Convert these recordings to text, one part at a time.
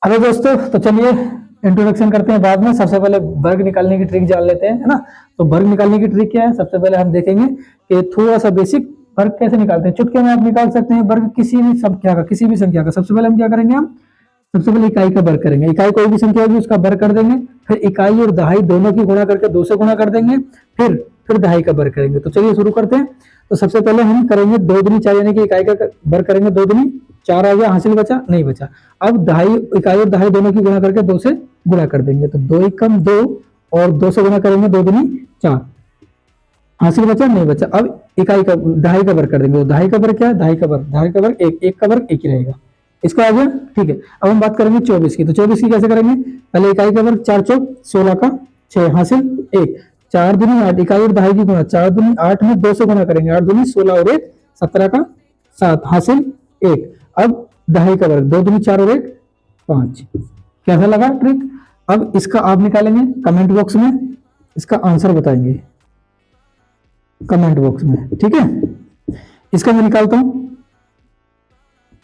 Hello दोस्तों, तो चलिए इंट्रोडक्शन करते हैं बाद में। सबसे पहले वर्ग निकालने की ट्रिक जान लेते हैं, है ना। तो वर्ग निकालने की ट्रिक क्या है, सबसे पहले हम देखेंगे कि थोड़ा सा बेसिक वर्ग कैसे निकालते हैं। चुटकी में आप निकाल सकते हैं वर्ग किसी भी संख्या का। सबसे पहले हम क्या करेंगे, हम सबसे पहले इकाई का वर्ग करेंगे। इकाई कोई भी संख्या होगी उसका वर्ग कर देंगे, फिर इकाई और दहाई दोनों की गुणा करके 2 से गुणा कर देंगे, फिर दहाई का वर्ग करेंगे। तो चलिए शुरू करते हैं। तो सबसे पहले हम करेंगे 2 दूनी 4 यानी कि इकाई का वर्ग करेंगे। 2 दूनी 4 आ गया, हासिल बचा नहीं बचा। अब दहाई, इकाई और दहाई दोनों की गुणा करके 2 से गुणा कर देंगे। तो 2 एकम 2 और 2 से गुणा करेंगे, 2 दूनी 4, हासिल बचा नहीं बचा। अब इकाई का दहाई का वर्ग कर देंगे। तो दहाई का वर्ग क्या है, दहाई का वर्ग एक का वर्ग एक ही रहेगा। इसका आ गया, ठीक है। अब हम बात करेंगे 24 की। तो 24 की कैसे करेंगे, पहले इकाई का वर्ग 4 चौक 16 का 6 हासिल 1, 4 दूनी 8, इकाई और दहाई की गुणा 4 दूनी 8 में 2 से गुणा करेंगे, 8 दूनी 16 और 1 17 का 7 हासिल 1। अब दहाई का वर्ग 2 दूनी 4 और 1 5। कैसा लगा ट्रिक। अब इसका आप निकालेंगे कमेंट बॉक्स में, इसका आंसर बताएंगे कमेंट बॉक्स में, ठीक है। इसका मैं निकालता हूं।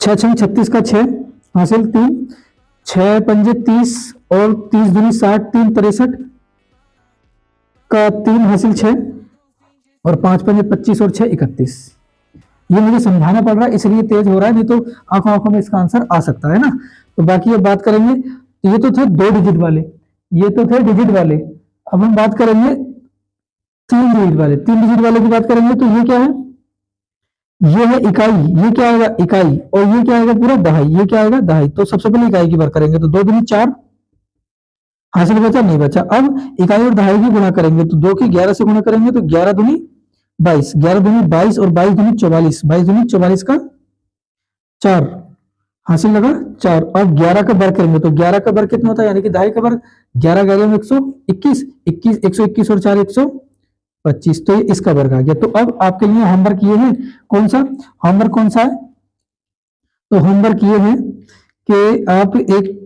6 छंग 36 का 6 हासिल 3, 6 पंजे 30 और 30 दूनी 60, 3 63 का 3 हासिल 6 और 5 पंजे 25 और 6 31। ये मुझे समझाना पड़ रहा है इसलिए तेज हो रहा है, नहीं तो आंखों आंखों में इसका आंसर आ सकता है ना। तो बाकी अब बात करेंगे, ये तो थे 2 डिजिट वाले, ये तो थे डिजिट वाले। अब हम बात करेंगे 3 डिजिट वाले। 3 डिजिट वाले की बात करेंगे तो ये क्या है, ये है इकाई, ये क्या आएगा इकाई, और ये क्या आएगा पूरा दहाई, ये क्या आएगा दहाई। तो सबसे पहले इकाई की बात करेंगे। तो 2 दूनी 4 हासिल बचा नहीं बचा। अब इकाई और दहाई की गुणा करेंगे। तो 2 की 11 से गुणा करेंगे, तो 11 दूनी 22, 11 दूनी 22 और 22 दूनी 44, 22 दूनी 44 का 4 हासिल लगा 4। अब 11 का वर्ग करेंगे। तो 11 का वर्ग कितना होता है, यानी कि दहाई का वर्ग 11 11 में 121, 121 और 4 125। तो ये इसका वर्ग आ गया। तो अब आपके लिए होमवर्क ये है, कौन सा होमवर्क, कौन सा है, तो होमवर्क ये है कि आप एक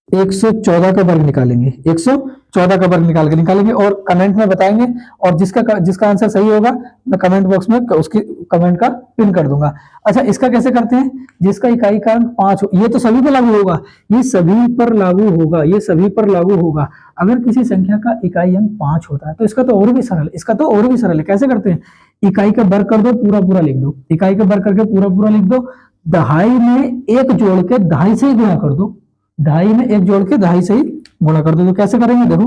114 का वर्ग निकालेंगे, 114 का वर्ग निकालेंगे और कमेंट में बताएंगे। और जिसका आंसर सही होगा मैं कमेंट बॉक्स में उसकी कमेंट का पिन कर दूंगा। अच्छा, इसका कैसे करते हैं, जिसका इकाई का अंक 5 हो, ये तो सभी पर लागू होगा, ये सभी पर लागू होगा, ये सभी पर लागू होगा। अगर किसी संख्या का इकाई अंक 5 होता है तो इसका तो और भी सरल, इसका तो और भी सरल है। कैसे करते हैं, इकाई का वर्ग कर दो, पूरा पूरा लिख दो, इकाई का वर्ग करके पूरा पूरा लिख दो, दहाई में एक जोड़ के दहाई से ही गुणा कर दो, ढाई में एक जोड़ के दहाई से ही गुणा कर दो। तो कैसे करेंगे, देखो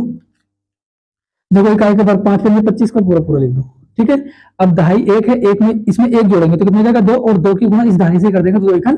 देखो इकाई का वर्ग 5 पंजे 25 का पूरा पूरा लिख दो, ठीक है। अब दहाई 1 है, 1 में इसमें 1 जोड़ेंगे तो कितना जाएगा 2, और 2 की गुणा इस दहाई से कर देंगे तो 2 एकम